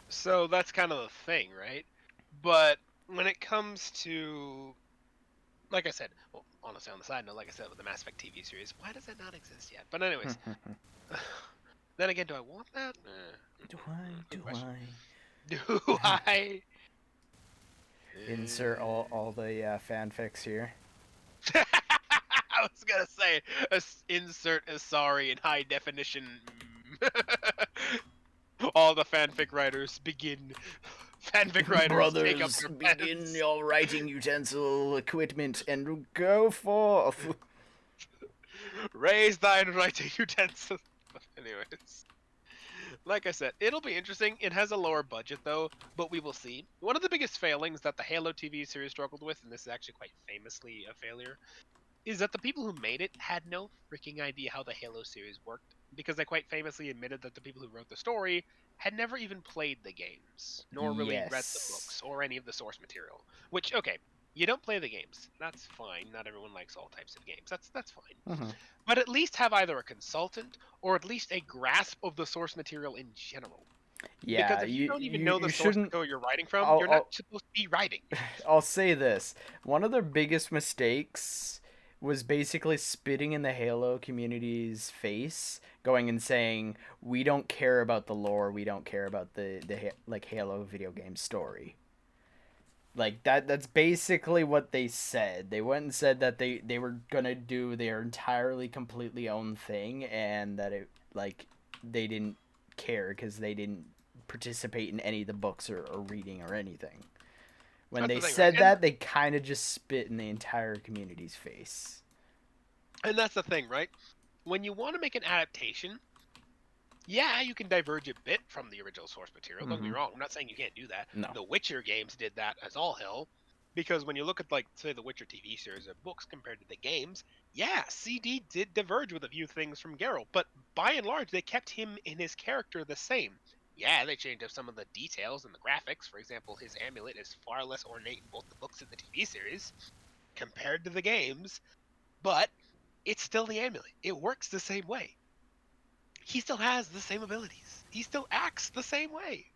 So that's kind of the thing, right? But when it comes to, like I said, well, honestly, on the side note, like I said, with the Mass Effect TV series, why does that not exist yet? But anyways, then again, do I want that? Do I? Good Do question. I? Do I? Insert all the fanfics here. I was gonna say, insert a sorry in high definition. All the fanfic writers begin. Fanfic writers take up Brothers, your begin pens. your writing utensil equipment and go forth. Raise thine writing utensils. Anyways, like I said, it'll be interesting. It has a lower budget though, but we will see. One of the biggest failings that the Halo TV series struggled with, and this is actually quite famously a failure, is that the people who made it had no freaking idea how the Halo series worked, because they quite famously admitted that the people who wrote the story had never even played the games, nor really read the Yes. books or any of the source material. Which, okay, you don't play the games. That's fine. Not everyone likes all types of games. That's fine. Mhm. But at least have either a consultant or at least a grasp of the source material in general. Yeah, Because if you don't even know the you source shouldn't. material you're writing from, I'll- you're not supposed to be writing. I'll say this: one of their biggest mistakes was basically spitting in the Halo community's face, going and saying, "We don't care about the lore. We don't care about the like Halo video game story." Like that's basically what they said. They went and said that they were gonna do their entirely completely own thing, and that it like they didn't care because they didn't participate in any of the books or reading or anything. When That's they the thing, said right? that, they kind of just spit in the entire community's face. And that's the thing, right? When you want to make an adaptation, yeah, you can diverge a bit from the original source material. Don't get me Mhm. wrong. I'm not saying you can't do that. No. The Witcher games did that as all hell. Because when you look at, like, say, the Witcher TV series or books compared to the games, yeah, CD did diverge with a few things from Geralt, but by and large, they kept him and his character the same. Yeah, they changed up some of the details and the graphics. For example, his amulet is far less ornate in both the books and the TV series compared to the games, but it's still the amulet. It works the same way. He still has the same abilities. He still acts the same way.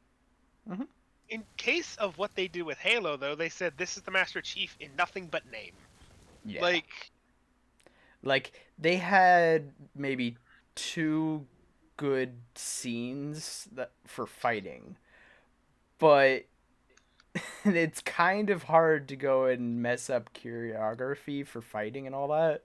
Mhm. In case of what they do with Halo, though, they said this is the Master Chief in nothing but name. Yeah. Like, they had maybe two good scenes that for fighting, but it's kind of hard to go and mess up choreography for fighting and all that.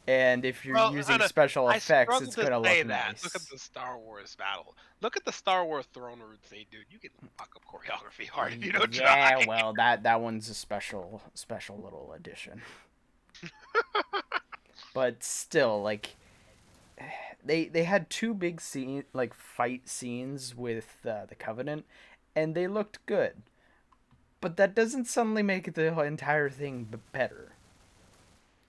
And if you're Well, using special I effects, struggle it's to gonna say look that. Look at nice. the Star Wars battle. Look at the Star Wars throne routine, dude. You can fuck up choreography hard if you don't try. Yeah, well, that one's a special little addition. But still, like, they had two big fight scenes with the Covenant, and they looked good. But that doesn't suddenly make the entire thing better.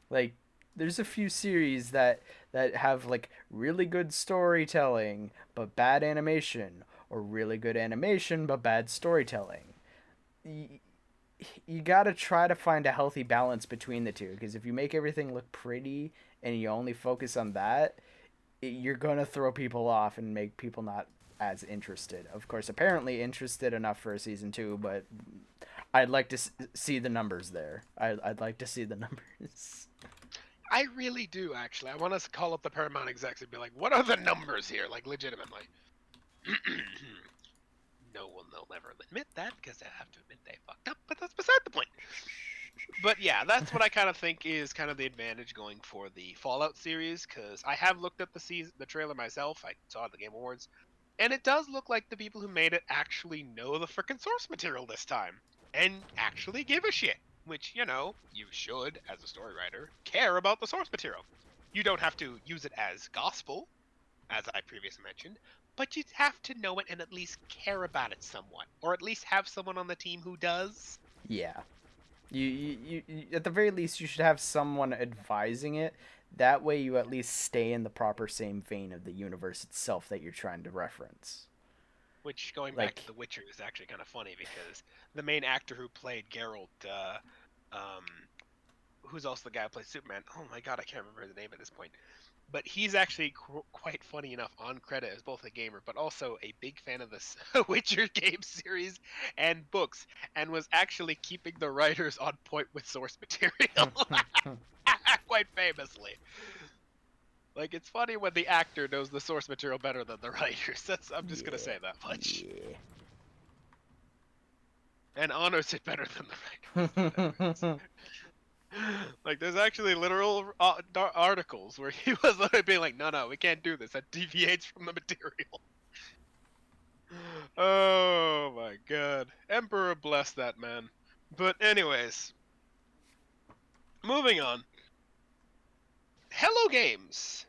Like, there's a few series that have like really good storytelling but bad animation, or really good animation but bad storytelling. You gotta try to find a healthy balance between the two, because if you make everything look pretty and you only focus on that, you're gonna throw people off and make people not as interested. Of course, apparently interested enough for a season 2, but I'd like to see the numbers there. I'd like to see the numbers. I really do, actually. I want us to call up the Paramount execs and be like, what are the numbers here? Like, legitimately. No one will never admit that because they have to admit they fucked up, but that's beside the point. But yeah, that's what I kind of think is kind of the advantage going for the Fallout series, because I have looked at the trailer myself. I saw it at the Game Awards, and it does look like the people who made it actually know the frickin' source material this time and actually give a shit. Which, you know, you should, as a story writer, care about the source material. You don't have to use it as gospel, as I previously mentioned, but you have to know it and at least care about it somewhat, or at least have someone on the team who does. Yeah. You at the very least you should have someone advising it. That way you at least stay in the proper same vein of the universe itself that you're trying to reference. Which, going back to Like, The Witcher, is actually kind of funny because the main actor who played Geralt, um, who's also the guy who plays Superman. Oh my god, I can't remember the name at this point. But he's actually quite funny enough on credit as both a gamer, but also a big fan of the Witcher game series and books, and was actually keeping the writers on point with source material, quite famously. Like, it's funny when the actor knows the source material better than the writers. I'm just gonna yeah, say that much. yeah. And honors it better than the writers. Like, there's actually literal articles where he was literally being like, no, we can't do this. That deviates from the material. Oh my god. Emperor bless that man. But anyways, moving on. Hello Games.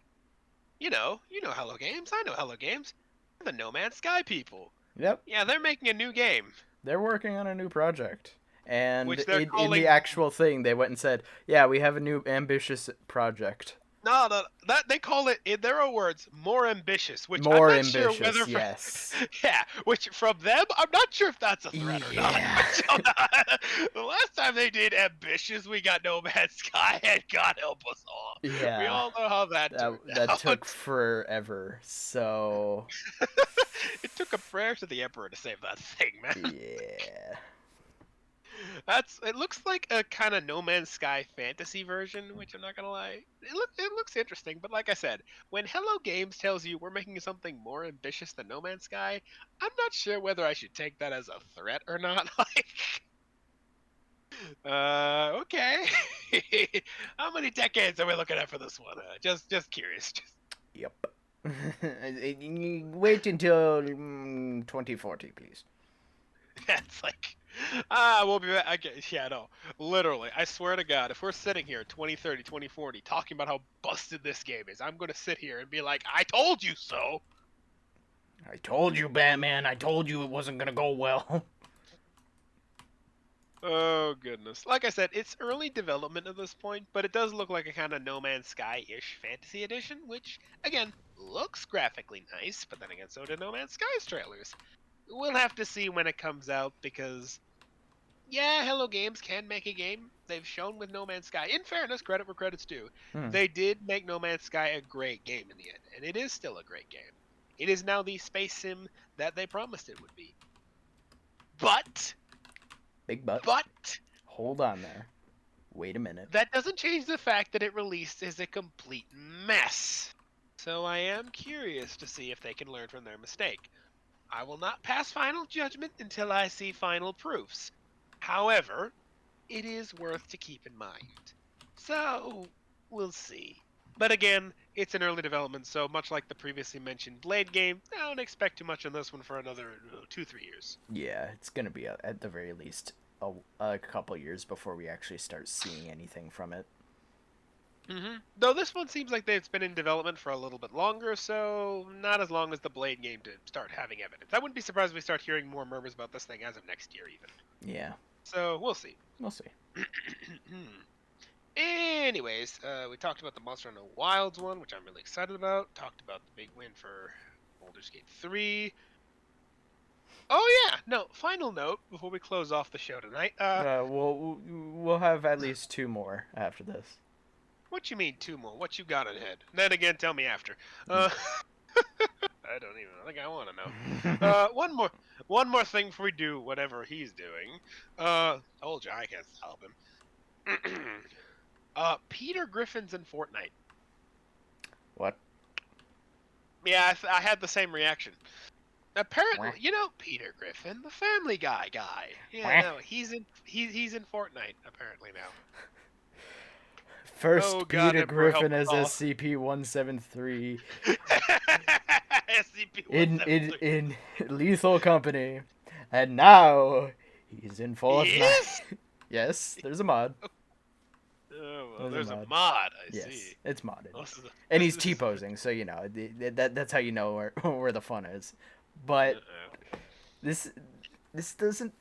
You know Hello Games. I know Hello Games. They're the No Man's Sky people. Yep. Yeah, they're making a new game, They're working on a new project. And which they're in the calling. actual thing, they went and said, "Yeah, we have a new ambitious project." No, that they call it, in their own words, more ambitious. Which I'm More not sure whether, ambitious, yes. yeah, which from them, I'm not sure if that's a threat or not. Yeah. The last time they did ambitious, we got No Man's Sky, and God help us all. We Yeah. all know how that turned That took out. forever. So, It took a prayer to the Emperor to save that thing, man. yeah. It looks like a kind of No Man's Sky fantasy version, which I'm not gonna lie, it looks interesting. But like I said, when Hello Games tells you we're making something more ambitious than No Man's Sky, I'm not sure whether I should take that as a threat or not. Okay. How many decades are we looking at for this one? Just curious. Yep. Wait until 2040, please. It's like, we'll be back. Okay, yeah, no. Literally, I swear to God, if we're sitting here 2030, 2040, talking about how busted this game is, I'm going to sit here and be like, I told you so! I told you, Batman. I told you it wasn't gonna go well. Oh, goodness. Like I said, it's early development at this point, but it does look like a kind of No Man's Sky-ish fantasy edition, which, again, looks graphically nice, but then again, so do No Man's Sky's trailers. We'll have to see when it comes out, because yeah, Hello Games can make a game. They've shown with No Man's Sky. In fairness, credit where credit's due. Hmm. They did make No Man's Sky a great game in the end, and it is still a great game. It is now the space sim that they promised it would be. But, Big butt. but, Hold on there. Wait a minute. that doesn't change the fact that it released as a complete mess. So I am curious to see if they can learn from their mistake. I will not pass final judgment until I see final proofs. However, it is worth to keep in mind. So, we'll see. But again, it's an early development, so much like the previously mentioned Blade game, I don't expect too much on this one for another 2-3 years. Yeah, it's gonna be at the very least a couple years before we actually start seeing anything from it. Though this one seems like it's been in development for a little bit longer, so not as long as the Blade game to start having evidence. I wouldn't be surprised if we start hearing more murmurs about this thing as of next year, even. Yeah, So we'll see. we'll see. Anyways, we talked about the Monster Hunter Wilds one, which I'm really excited about. Talked about the big win for Baldur's Gate 3. Oh yeah, no. Final note before we close off the show tonight. We'll have at least two more after this. What you mean 2 more? What you got ahead? Then again, tell me after. I don't even think I want to know. One more thing before we do whatever he's doing. Told you I can't stop him. Peter Griffin's in Fortnite. What? Yeah, I had the same reaction. Apparently, Peter Griffin, the Family Guy guy. Yeah, no, he's in Fortnite apparently now. First, Peter Griffin as SCP-173 SCP-173 in Lethal Company, and now he's in Fortnite. Yes? Yes, there's a mod. Oh, well, there's a mod. I yes, see. It's modded, and he's T-posing, so that's how you know where the fun is. But this doesn't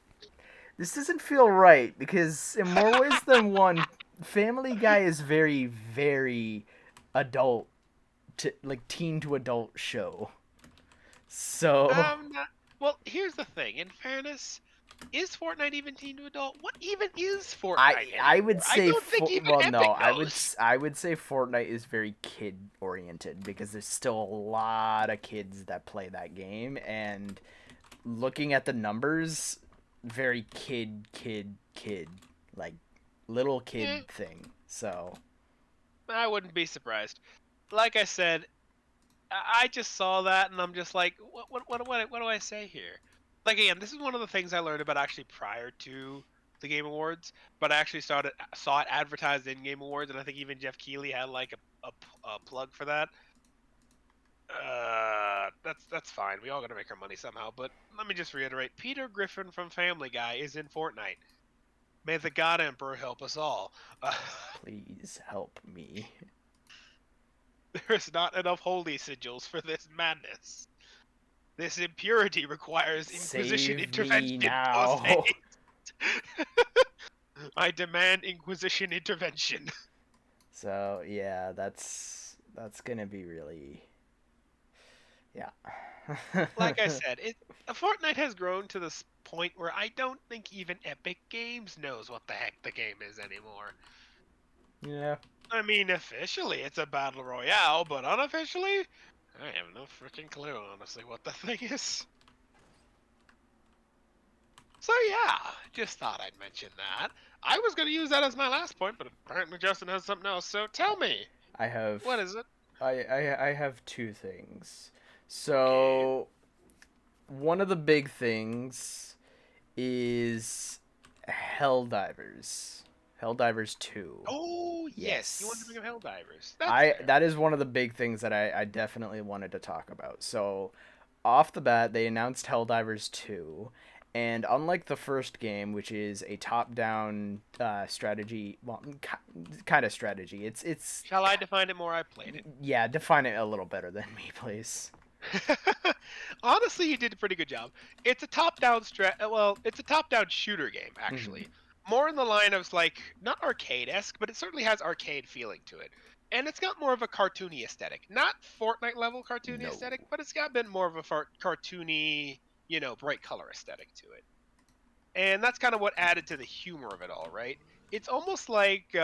feel right, because in more ways than one, Family Guy is very, very adult, teen to adult show. So well, here's the thing. In fairness, is Fortnite even teen to adult? What even is Fortnite? I would say knows. I would say Fortnite is very kid oriented, because there's still a lot of kids that play that game, and looking at the numbers, very kid like little kid thing. So I wouldn't be surprised. Like I said, I just saw that and I'm just like, what do I say here? Like, again, this is one of the things I learned about actually prior to the Game Awards, but I actually saw it advertised in Game Awards, and I think even Jeff Keighley had like a plug for that. That's fine. We all gotta make our money somehow. But let me just reiterate: Peter Griffin from Family Guy is in Fortnite. May the God Emperor help us all. Please help me. There's not enough holy sigils for this madness. This impurity requires Inquisition intervention. Me now. I demand Inquisition intervention. So yeah, that's gonna be really, yeah. Like I said, Fortnite has grown to this point where I don't think even Epic Games knows what the heck the game is anymore. Yeah. I mean, officially it's a battle royale, but unofficially, I have no freaking clue, honestly, what the thing is. So yeah, just thought I'd mention that. I was going to use that as my last point, but apparently Justin has something else, so tell me. I have... What is it? I have two things. So, one of the big things is Helldivers. Helldivers 2. Oh, yes. You want to bring up Helldivers. That is one of the big things that I definitely wanted to talk about. So, off the bat, they announced Helldivers 2. And unlike the first game, which is a top-down strategy, well, kind of strategy, it's. Shall I define it more? I played it. Yeah, define it a little better than me, please. Honestly, you did a pretty good job. It's a top-down it's a top-down shooter game, actually. Mm-hmm. More in the line of like not arcade-esque, but it certainly has arcade feeling to it. And it's got more of a cartoony aesthetic, not Fortnite level cartoony aesthetic, but it's got a bit more of a cartoony, bright color aesthetic to it. And that's kind of what added to the humor of it all, right? It's almost like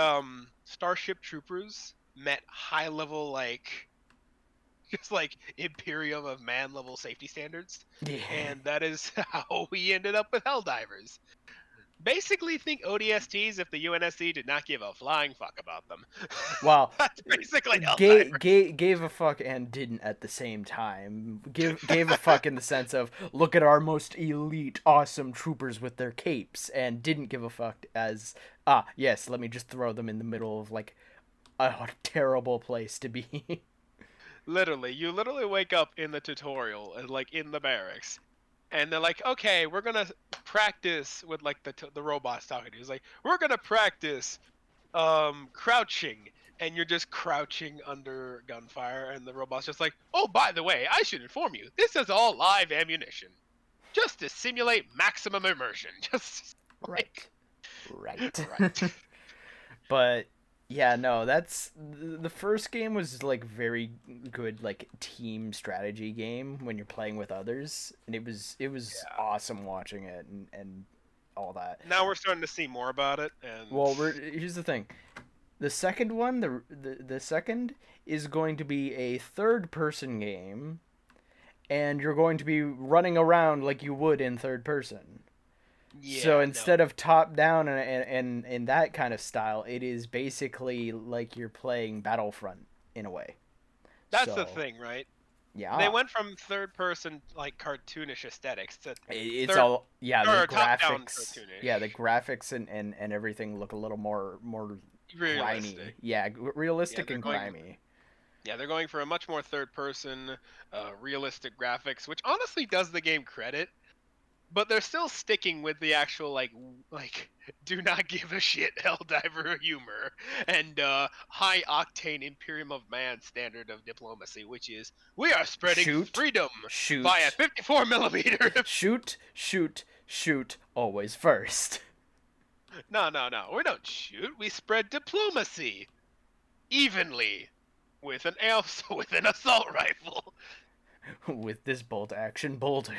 Starship Troopers met high level, just like Imperium of Man level safety standards. Yeah. And that is how we ended up with Helldivers. Basically, think ODSTs if the UNSC did not give a flying fuck about them. Well, that's basically Helldivers. Gave a fuck and didn't at the same time. Gave a fuck in the sense of, look at our most elite, awesome troopers with their capes, and didn't give a fuck as, yes, let me just throw them in the middle of, like, a terrible place to be. Literally, you literally wake up in the tutorial, like in the barracks, and they're like, "Okay, we're gonna practice with like the robots talking to you." It's like, "We're gonna practice crouching," and you're just crouching under gunfire, and the robot's just like, "Oh, by the way, I should inform you, this is all live ammunition, just to simulate maximum immersion." Just like, Right. right. But yeah, no, that's the first game was like very good like team strategy game when you're playing with others, and it was Yeah. awesome watching it and all that. Now we're starting to see more about it, and Well, here's the thing. The second one, the second is going to be a third person game, and you're going to be running around like you would in third person. So yeah, no, instead of top down and in that kind of style, it is basically like you're playing Battlefront in a way. that's the So thing, right? They yeah, went from third person like cartoonish aesthetics to it's third all yeah the or top down graphics yeah the cartoonish, graphics and everything look a little more grimy. realistic. Yeah, Yeah, realistic they're and going. grimy. Yeah, they're going for a much more third person, realistic graphics, which honestly does the game credit. But they're still sticking with the actual like do not give a shit Helldiver humor and high octane Imperium of Man standard of diplomacy, which is we are spreading Shoot, freedom via shoot, 54 millimeter. shoot, shoot, shoot. Always first. No, no, no. We don't shoot. We spread diplomacy evenly with with an assault rifle. With this bolt action bolter.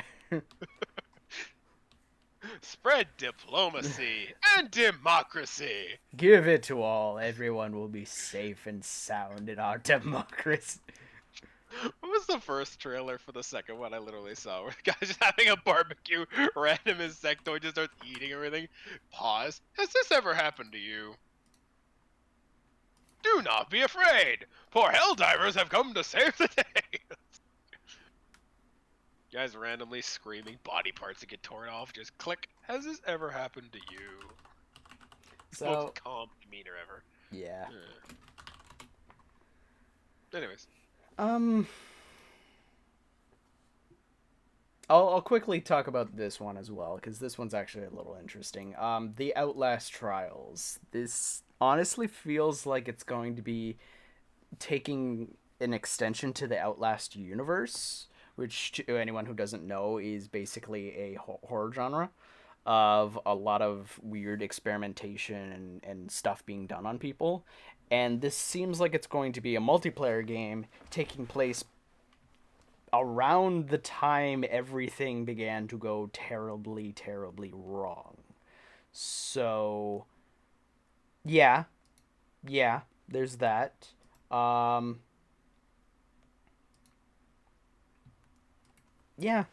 Spread diplomacy and democracy. Give it to all. Everyone will be safe and sound in our democracy. What was the first trailer for the second one I literally saw? Where the guy's just having a barbecue, random insectoid just starts eating everything. Pause. Has this ever happened to you? Do not be afraid, for Helldivers have come to save the day. Guys randomly screaming body parts that get torn off. Just click. Has this ever happened to you? So Most calm demeanor ever. yeah. Anyways, Um. I'll quickly talk about this one as well because this one's actually a little interesting. The Outlast Trials. This honestly feels like it's going to be taking an extension to the Outlast universe, which to anyone who doesn't know is basically a horror genre of a lot of weird experimentation and stuff being done on people. And this seems like it's going to be a multiplayer game taking place around the time everything began to go terribly, terribly wrong. So, yeah, yeah, there's that. Um, yeah,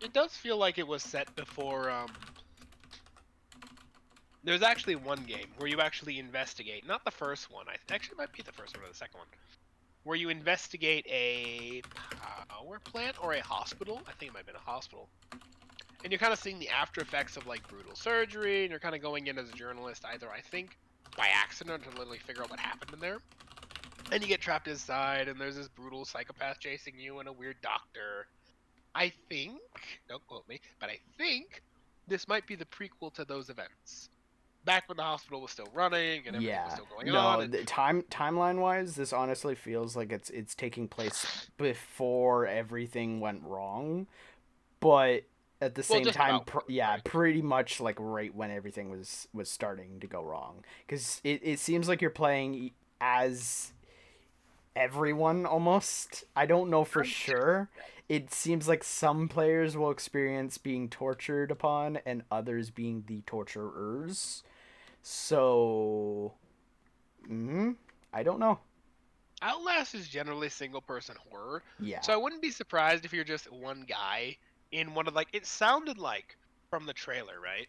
it does feel like it was set before. There's actually one game where you actually investigate. Not the first one. Actually it might be the first one or the second one. Where you investigate a power plant or a hospital. I think it might have been a hospital. And you're kind of seeing the after effects of like brutal surgery, and you're kind of going in as a journalist, either I think by accident to literally figure out what happened in there. And you get trapped inside, and there's this brutal psychopath chasing you, and a weird doctor. I think, don't quote me, but I think this might be the prequel to those events. Back when the hospital was still running and everything was yeah. still going on. No, And the timeline wise, this honestly feels like it's taking place before everything went wrong, but at the well, same just time, about yeah, right. pretty much like right when everything was starting to go wrong. Because it seems like you're playing as everyone almost. I don't know for sure. It seems like some players will experience being tortured upon and others being the torturers. So, I don't know. Outlast is generally single person horror, Yeah. so I wouldn't be surprised if you're just one guy in one of like it sounded like from the trailer, right?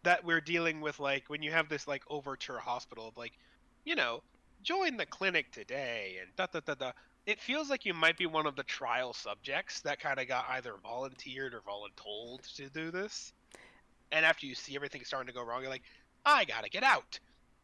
That we're dealing with like when you have this like overture hospital of like, you know, join the clinic today and da da da da. It feels like you might be one of the trial subjects that kind of got either volunteered or voluntold to do this. And after you see everything starting to go wrong, you're like, I gotta get out.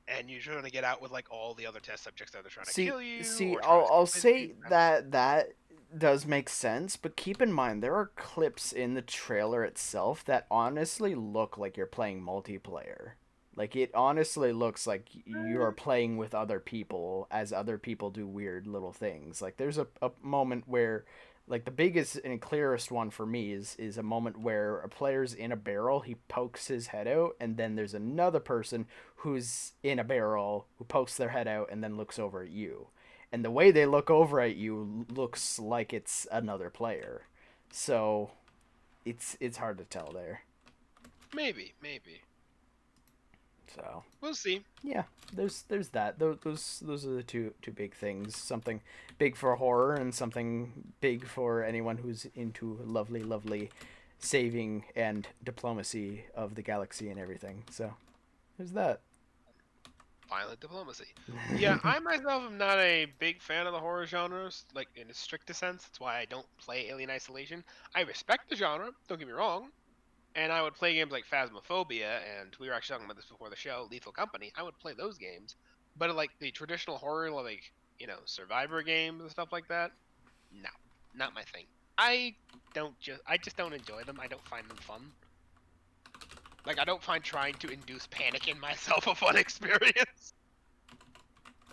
and you're trying to get out with like all the other test subjects that are trying to See, kill you see, or trying to I'll poison you. say that that does make sense, but keep in mind there are clips in the trailer itself that honestly look like you're playing multiplayer. Like it honestly looks like you are playing with other people as other people do weird little things. Like there's a moment where like the biggest and clearest one for me is a moment where a player's in a barrel, he pokes his head out, and then there's another person who's in a barrel who pokes their head out and then looks over at you. And the way they look over at you looks like it's another player. So it's hard to tell there. Maybe. So We'll see. yeah, there's that. Those are the two big things. Something big for horror and something big for anyone who's into lovely saving and diplomacy of the galaxy and everything. So there's that. Violent diplomacy. Yeah, I myself am not a big fan of the horror genres, like in a strictest sense. That's why I don't play Alien Isolation. I respect the genre, don't get me wrong, and I would play games like Phasmophobia, and we were actually talking about this before the show, Lethal Company. I would play those games, but like the traditional horror, like Survivor games and stuff like that, no, not my thing. I just don't enjoy them. I don't find them fun. Like I don't find trying to induce panic in myself a fun experience.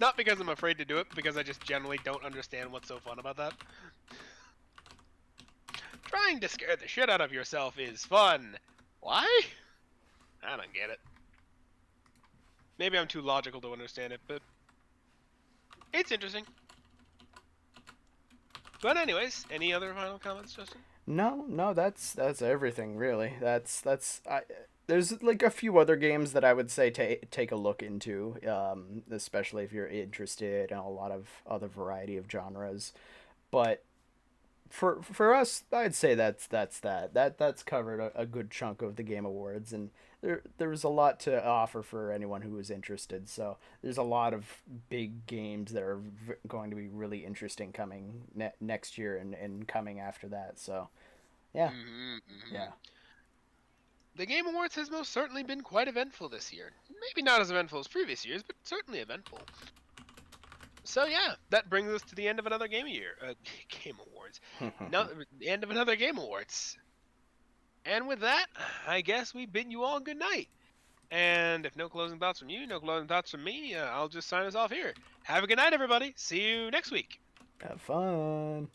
Not because I'm afraid to do it, because I just generally don't understand what's so fun about that. Trying to scare the shit out of yourself is fun. Why? I don't get it. Maybe I'm too logical to understand it, but it's interesting. But anyways, any other final comments, Justin? No, that's everything really. There's like a few other games that I would say take a look into, especially if you're interested in a lot of other variety of genres. But for us, I'd say that's covered a good chunk of the Game Awards, and there's a lot to offer for anyone who is interested. So there's a lot of big games that are going to be really interesting coming next year and coming after that. So yeah, Mm-hmm. yeah. The Game Awards has most certainly been quite eventful this year. Maybe not as eventful as previous years, but certainly eventful. So yeah, that brings us to the end of another Game Year. Game Awards. No, the end of another Game Awards. And with that, I guess we bid you all good night. And if no closing thoughts from you, no closing thoughts from me, I'll just sign us off here. Have a good night, everybody. See you next week. Have fun.